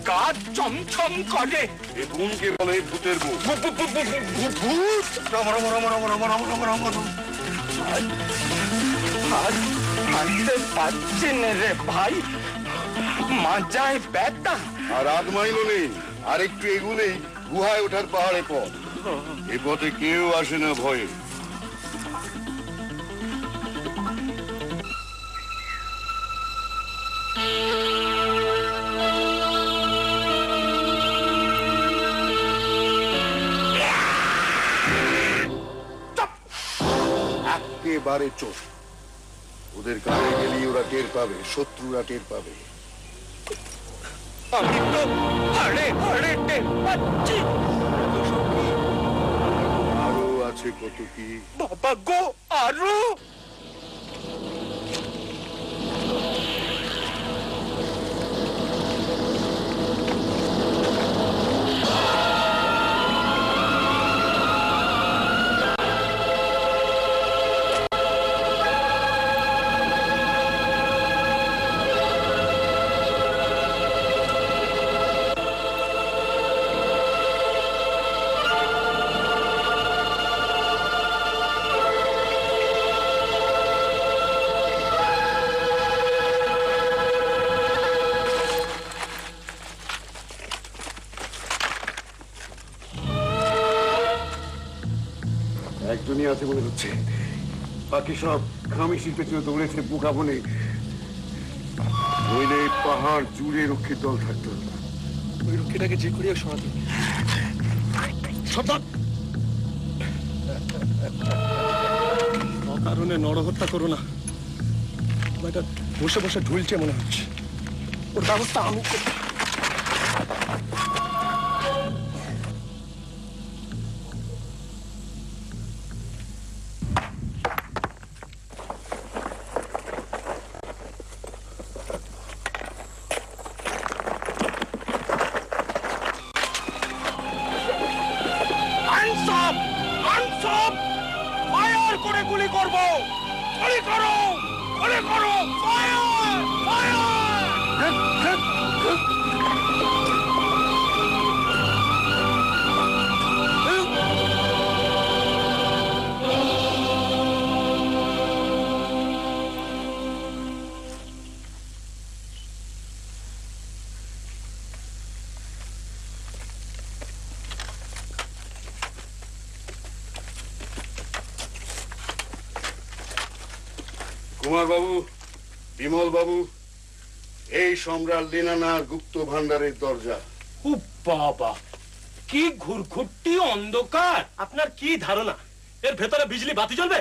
গা চমচম করে। এ গুণকে বলে ভূতের মুখ। ভূত হাঁটতে পারছি না রে ভাই, মাজায় ব্যথা। আর আধ মাইলও নেই, আর একটু এগুলেই গুহায় ওঠার পাহাড়ে পথ। এ পথে কেউ আসে না ভয়ে। একেবারে চোখ। ওদের কাছে গেলেই ওরা টের পাবে, শত্রুরা টের পাবে। আমি তো হাড়ে হাড়ে টের পাচ্ছি। আরো আছে কত কি বাবা গো, আরো। একজনই আছে মনে হচ্ছে, বাকি সব খামিশির পেছনে দৌড়েছে বুকা বনে। নইলে পাহাড় জুড়ে রক্ষীর দল থাকতো। ওই রক্ষীটাকে যে করিয়া সরাতে সাবধান। অকারণে নরহত্যা করো না। এটা বসে বসে ঢুলছে মনে হচ্ছে। ওর ব্যবস্থা আমি করব। ফায়ার করে গুলি করব। গুলি করো, গুলি করো, ফায়ার, ফায়ার। কুমার বাবু, বিমল বাবু, এই সম্রাট লীনানার গুপ্ত ভান্ডারের দরজা। ও বাবা, কি ঘুরঘুরটি অন্ধকার। আপনার কি ধারণা এর ভেতরে বিজলি বাতি জ্বলবে?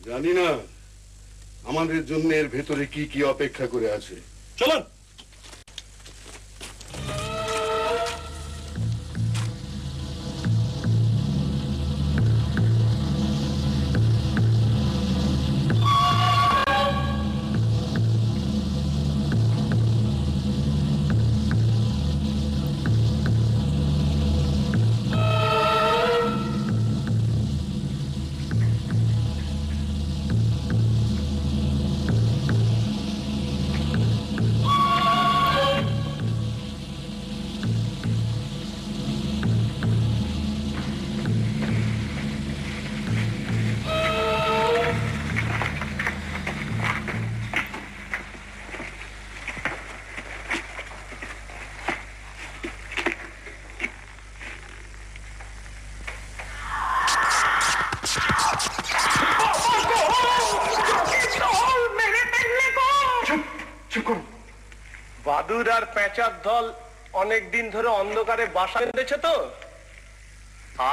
জানি না আমাদের জন্য এর ভেতরে কি কি অপেক্ষা করে আছে। চলুন। বাদুর আর পেঁচার দল অনেকদিন ধরে অন্ধকারে বাসা বেঁধেছে তো,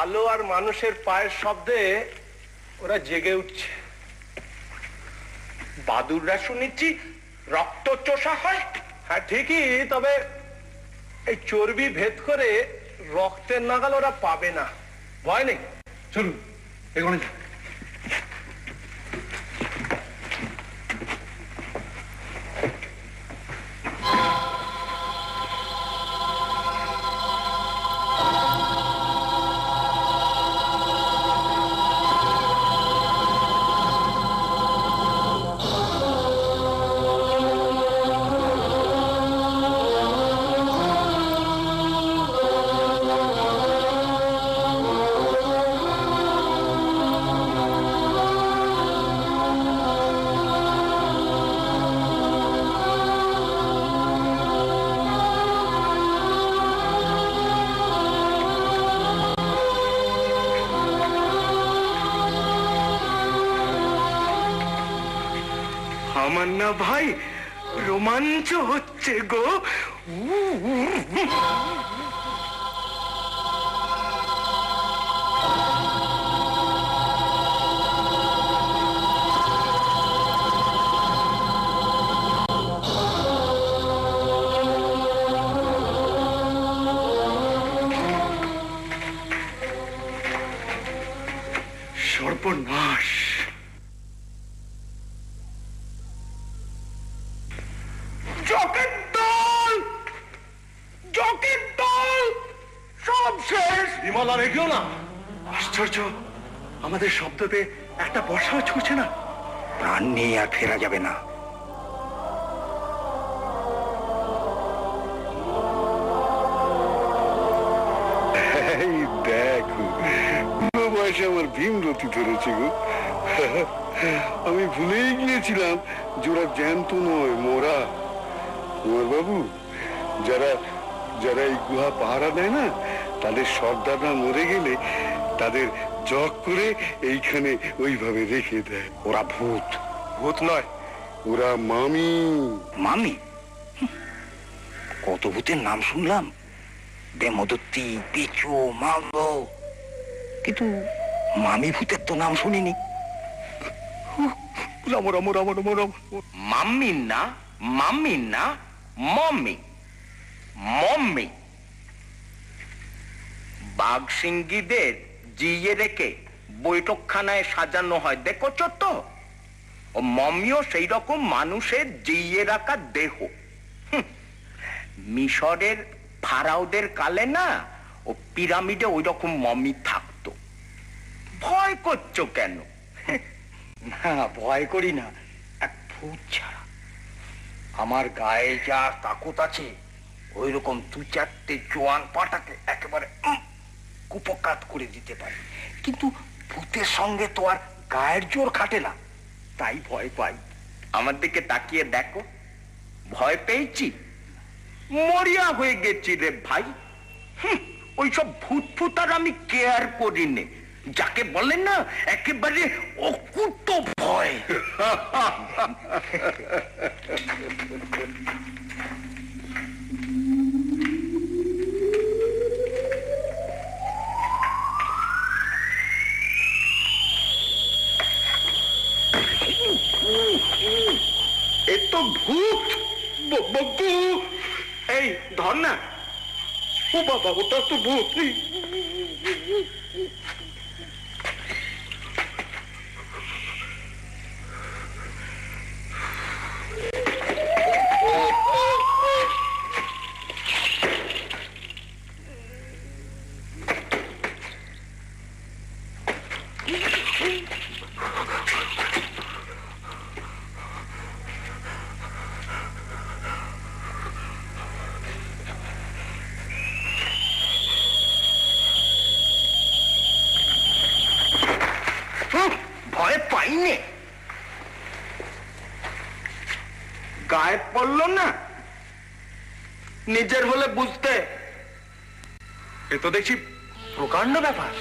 আলো আর মানুষের পায়ের শব্দে ওরা জেগে উঠছে। বাদুররা শুনেছি রক্ত চোষা হয়। হ্যাঁ ঠিকই, তবে এই চর্বি ভেদ করে রক্তের নাগাল ওরা পাবে না। ভয় নেই, চলুন এগোনো যাক। আমার না ভাই রোমাঞ্চ হচ্ছে গো। সর্বনাশ! জকের দল, জকের দল, সব শেষ। বিমলা রেখেও না, আশ্চর্য, আমাদের শব্দ পেয়ে একটা বর্ষাও ছুটছে না। প্রাণ নিয়ে আর ফেরা যাবে না। এই দেখো, বুড়ো বয়সে আমার ভীমরতি ধরেছে গো। আমি ভুলেই গিয়েছিলাম জোড়া জ্যান্ত নয়, মোরা। কুমার বাবু, যারা যারা এই গুহা পাহারা দেয় না, তাদের সর্দাররা মরে গেলে তাদের জগ করে এইখানে ওইভাবে রেখে দেয়। ওরা ভূত। ভূত নয়, ওরা মামি। মামি? কত ভূতের নাম শুনলাম, দেমদত্তি, পিছু, মামো, কিন্তু মামি ভূতের তো নাম শুনিনি। মাম্মি না, মাম্মি না, মম্মি, মম্মি। বাঘ সিংহীদের জিয়ে রেখে বৈঠকখানায় সাজানো হয়, দেখছো তো? ও মমিও সেই রকম মানুষের জিয়ে রাখা দেহ। মিশরের ফারাওদের কালে না ও পিরামিডে ওই রকম মমি থাকতো। ভয় করছো কেন? না, ভয় করি না, এক ভূত ছাড়া। আমার গায়ে যা তাকত আছে, ওই রকম দু চারটে জোয়ান পাটাকে একেবারে কুপকাত করে দিতে পারে, কিন্তু ভূতের সঙ্গে তো আর গায়ের জোর খাটে না, তাই ভয় পাই। আমার দিকে তাকিয়ে দেখো, ভয় পেয়েছি? মরিয়া হয়ে গেছি রে ভাই। ওইসব ভূত ফুত আর আমি কেয়ার করি নে, যাকে বলে না একেবারে অকুত ভয়। এ তো ভূত। বকু, এই ধর না। ও বাবা, ওটা তো ভূত। ভয় পাইনি, গায়ে পড়লো না, নিজের হলে বুঝতে। এ তো দেখছি প্রকাণ্ড ব্যাপার,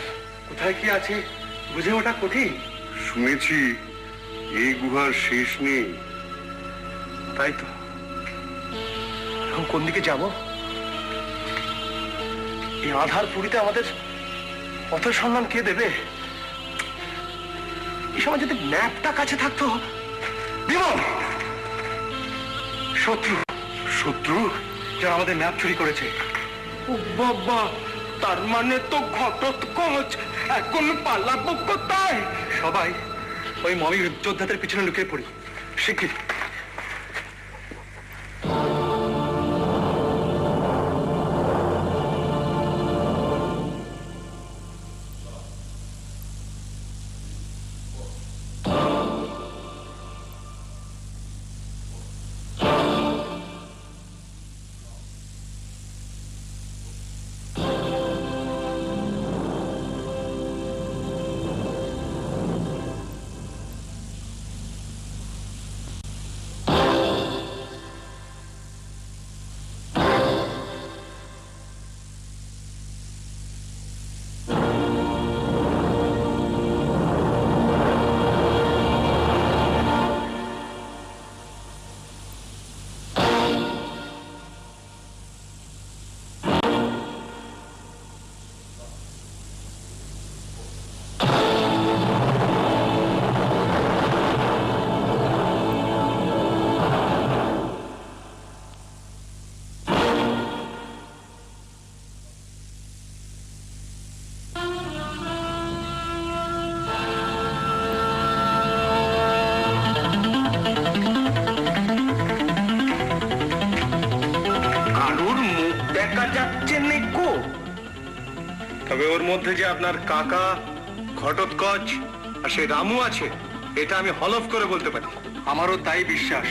কোথায় কি আছে বুঝে ওঠা কঠিন। শুনেছি এই গুহার শেষ নেই। তাই তো, এখন কোন দিকে যাব? এই আধার পুরীতে আমাদের পথের সন্ধান কে দেবে? এই সময় যদি ম্যাপটা কাছে থাকতো। বিমল, শত্রু, শত্রু যারা আমাদের ম্যাপ চুরি করেছে। ও বাবা, তার মানে তো ঘটোৎকচ। এখন পালাবো কোথায়? সবাই ওই মমির যোদ্ধাদের পিছনে লুকিয়ে পড়ি, শিগগির। তবে ওর মধ্যে যে আপনার কাকা, ঘটোৎকচ আর সেই রামু আছে, এটা আমি হলফ করে বলতে পারি। আমারও তাই বিশ্বাস।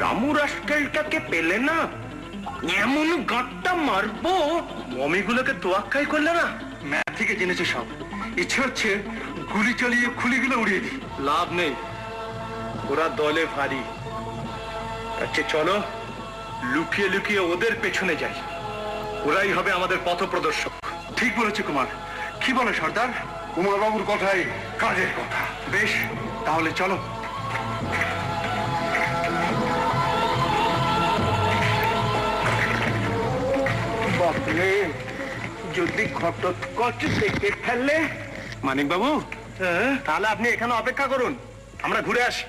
রামু রাস্কেলটাকে পেলে না, এমন গাঁটটা মারবো। মমিগুলোকে তোয়াক্কাই করলে না। ম্যাথ থেকে জেনেছে সব। ইচ্ছে হচ্ছে গুলি চালিয়ে খুলিগুলো উড়িয়ে দিই। লাভ নেই, ওরা দলে ভারী। আচ্ছা চলো লুকিয়ে লুকিয়ে ওদের পেছনে যাই, ওরাই হবে আমাদের পথ প্রদর্শক। ঠিক বলেছে কুমার। কি বলে সর্দার? কুমার বাবুর কথাই কাজের কথা। বেশ, তাহলে চলো। বাপরে, যদি ঘটোৎকচ দেখে ফেলে। মানিক বাবু, তাহলে আপনি এখানে অপেক্ষা করুন, আমরা ঘুরে আসি।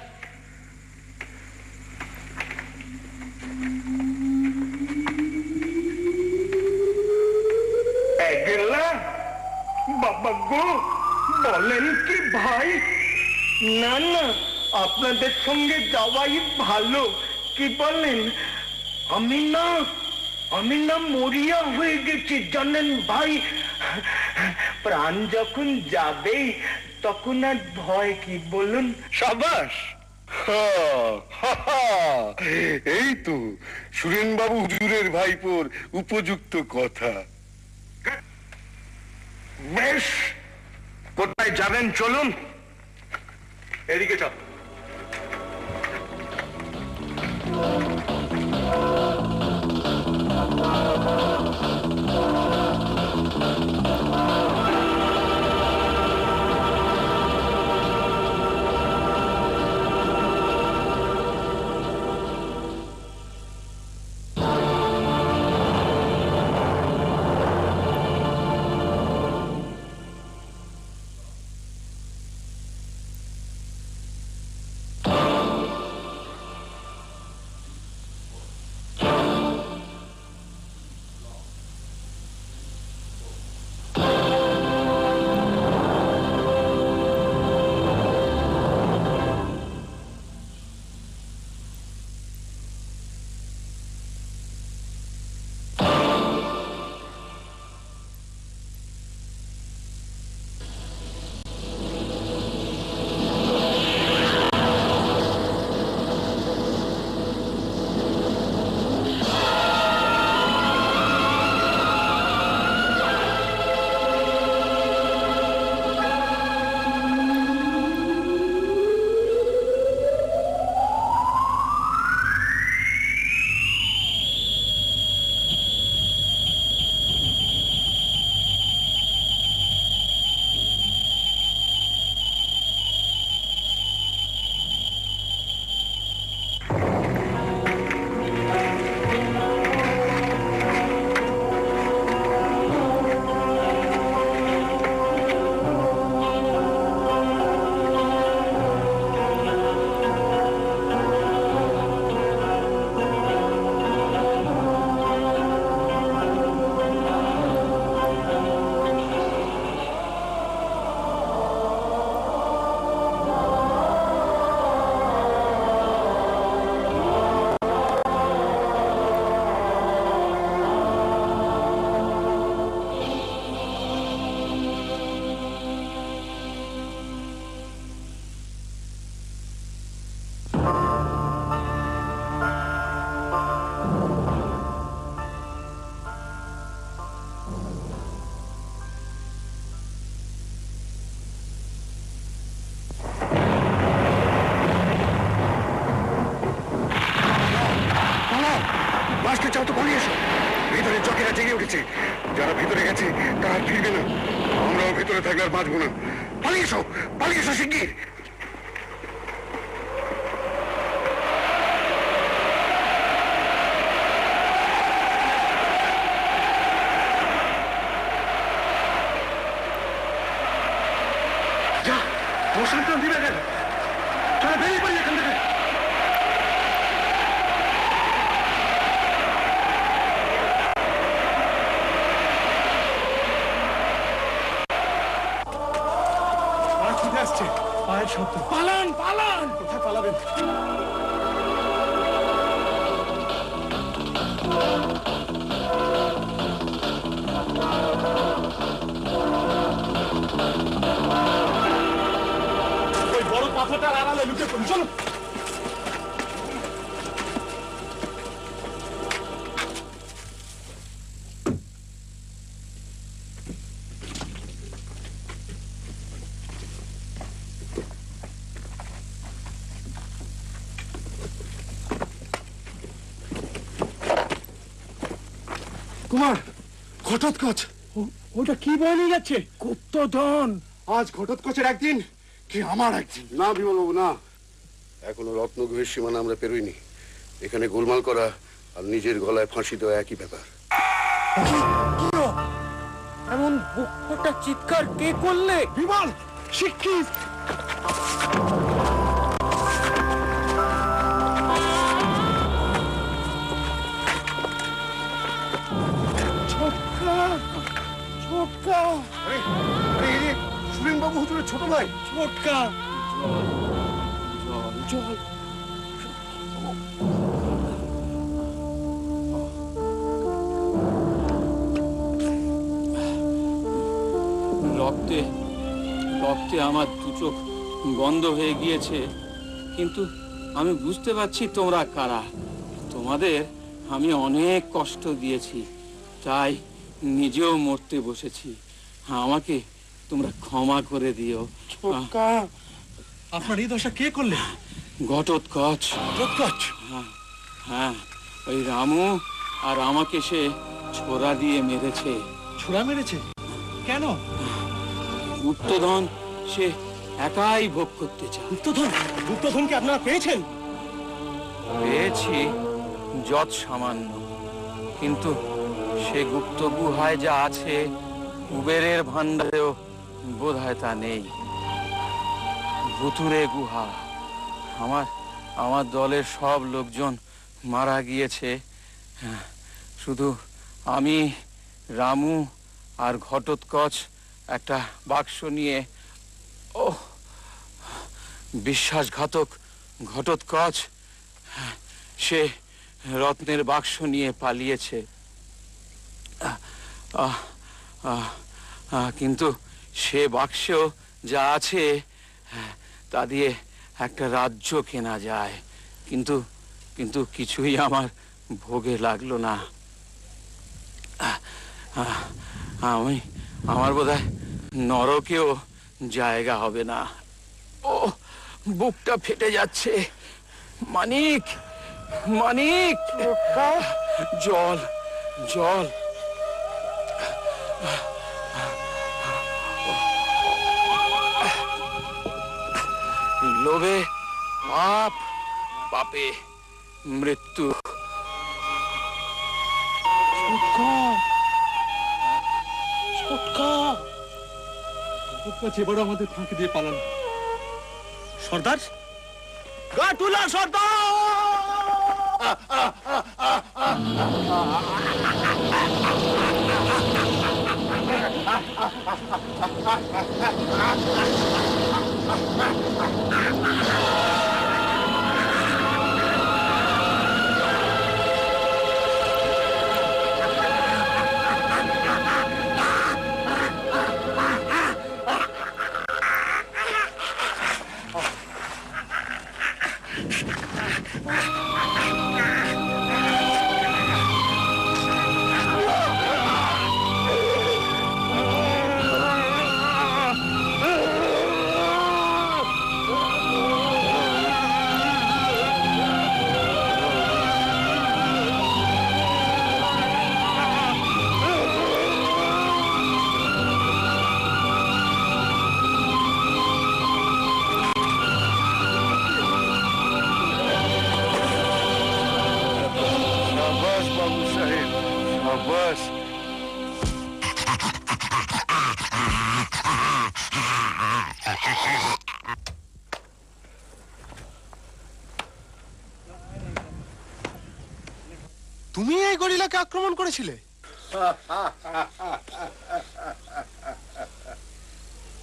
গেলা বাবা গো, বলেন কি ভাই? না না, আপনাদের সঙ্গে যাওয়াই ভালো। কি বলেন? আমি না মরিয়া হয়ে গেছি জানেন ভাই। প্রাণ যখন যাবেই তখন আর ভয় কি বলুন? সাবাস। এই তো সুরেন বাবু হুজুরের ভাইপোর উপযুক্ত কথা। বেশ, কোথায় যাবেন চলুন। এদিকে চল। লাস্টে চাও তো পালিয়ে এসো। ভিতরে চকেরা জেগে উঠেছে, যারা ভিতরে গেছে তারা আর ফিরবে না। আমরাও ভিতরে থাকলে আর বাঁচবো না। পালিয়ে এসো, পালিয়ে এসো শিগগির। যা, মশানটা দিবে গেল। চলো বেরিয়ে পড়ি এখান থেকে। আসছে পায়ের শব্দ। পালান পালান। কোথায় পালাবেন? পাথরটার আড়ালে লুকিয়ে পড়ি, চলো। কুমার, ঘটোৎকচ। ওটা কি বয়ে নিয়ে যাচ্ছে? গুপ্তধন। আজ ঘটোৎকচের একদিন কি আমার একদিন? না বিমলবাবু, না, এখনো রত্নগুহের সীমানা আমরা পেরোইনি। এখানে গোলমাল করা আর নিজের গলায় ফাঁসি দেওয়া একই ব্যাপার। এমন বুক ফাটা চিৎকার কে করলে? বিমল, শিক্ষিত। সুরেনবাবু হুজুরের ছোট ভাই ছোটকা। জল রক্তে রক্তে আমার দু চোখ বন্ধ হয়ে গিয়েছে, কিন্তু আমি বুঝতে পারছি তোমরা কারা। তোমাদের আমি অনেক কষ্ট দিয়েছি, তাই নিজেও মরতে বসেছি। আমাকে তোমরা ক্ষমা করে দিও। আপনার এই দশা কে করলে? ঘটোৎকচ। ঘটোৎকচ? হ্যাঁ, ওই রামু আর আমাকে সে ছোরা দিয়ে মেরেছে। ছোরা মেরেছে? কেন? গুপ্তধন সে একাই ভোগ করতে চায়। গুপ্তধন? গুপ্তধনকে আপনারা পেয়েছেন? পেয়েছি যৎ সামান্য, কিন্তু সে গুপ্ত গুহায় যা আছে কুবেরের ভান্ডারেও বোধহয় তা নেই। ভুতুরে গুহা। আমার দলের সব লোকজন মারা গিয়েছে, শুধু আমি, রামু আর ঘটোৎকচ একটা বাক্স নিয়ে। ও বিশ্বাসঘাতক ঘটোৎকচ, সে রত্নের বাক্স নিয়ে পালিয়েছে। কিন্তু সে বাক্সেও যা আছে তা দিয়ে একটা রাজ্য কেনা যায়, কিন্তু কিন্তু কিছুই আমার ভোগে লাগলো না। আমার বোধহয় নরকেও জায়গা হবে না। ও বুকটা ফেটে যাচ্ছে। মানিক, মানিক, জল, জল। লোভে পাপ, পাপে মৃত্যু। এবারও আমাদের ফাঁকি দিয়ে পালানো। সর্দার, গা তুলা সর্দার! তুমি এই গরিলাকে আক্রমণ করেছিলে?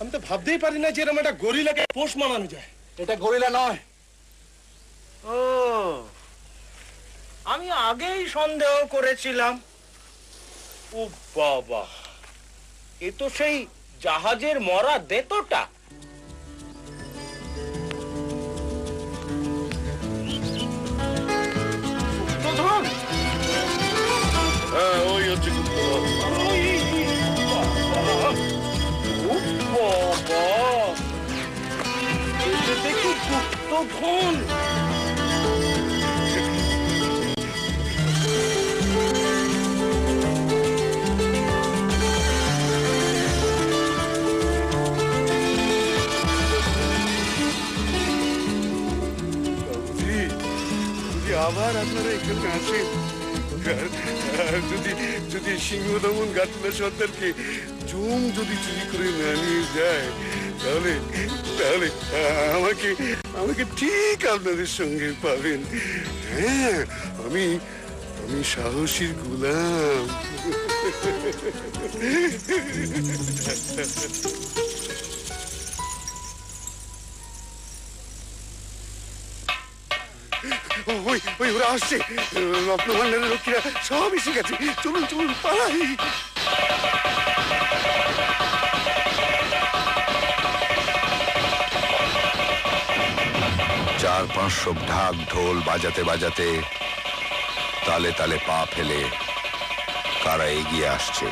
আমি তো ভাবতেই পারি না যে এরকম একটা গরিলাকে পোষ মানানো যায়। এটা গরিলা নয়। ও, আমি আগেই সন্দেহ করেছিলাম। ও বাবা, এ তো সেই জাহাজের মরা দেতটা। ধন। 阿拉那个干事，যদি সিংহদমন গাটুলা সর্দারকে জম যদি চুরি করে না নিয়ে যায় তাহলে তাহলে আমাকে আমাকে ঠিক আপনাদের সঙ্গে পাবেন। হ্যাঁ, আমি আমি সাহসীর গোলাম। ওই ওই ওরা আসছে, রত্নভাণ্ডারের লোকেরা সব এসে গেছে। চলুন চলুন পালাই। 400-500 ঢাক ঢোল বাজাতে বাজাতে তালে তালে পা ফেলে কারা এগিয়ে আসছে।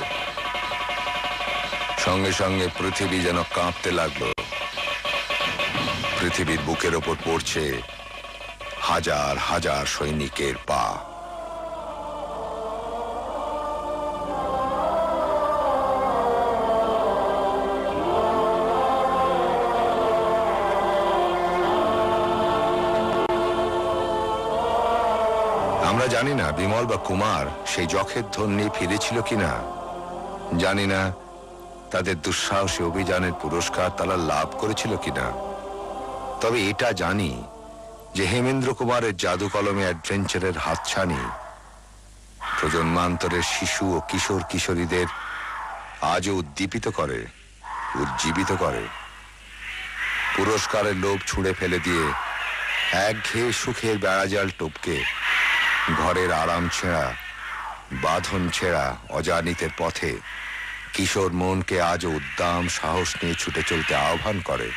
সঙ্গে সঙ্গে পৃথিবী যেন কাঁপতে লাগলো। পৃথিবীর বুকের ওপর পড়ছে হাজার হাজার সৈনিকের পা। আমরা জানি না বিমল বা কুমার সেই যখের ধ্বনি ফিরেছিল কিনা, জানি না তাদের দুঃসাহসী অভিযানের পুরস্কার তারা লাভ করেছিল কিনা। তবে এটা জানি যে হেমেন্দ্র কুমারের জাদু কলমে অ্যাডভেঞ্চারের হাতছানি প্রজন্মান্তরের শিশু ও কিশোর কিশোরীদের আজও উদ্দীপিত করে, উজ্জীবিত করে। পুরস্কারের লোভ ছুঁড়ে ফেলে দিয়ে একঘেয়ে সুখের বেড়াজাল টপকে ঘরের আরাম ছেঁড়া, বাঁধন ছেঁড়া অজানিতের পথে কিশোর মনকে আজও উদ্দাম সাহস নিয়ে ছুটে চলতে আহ্বান করে।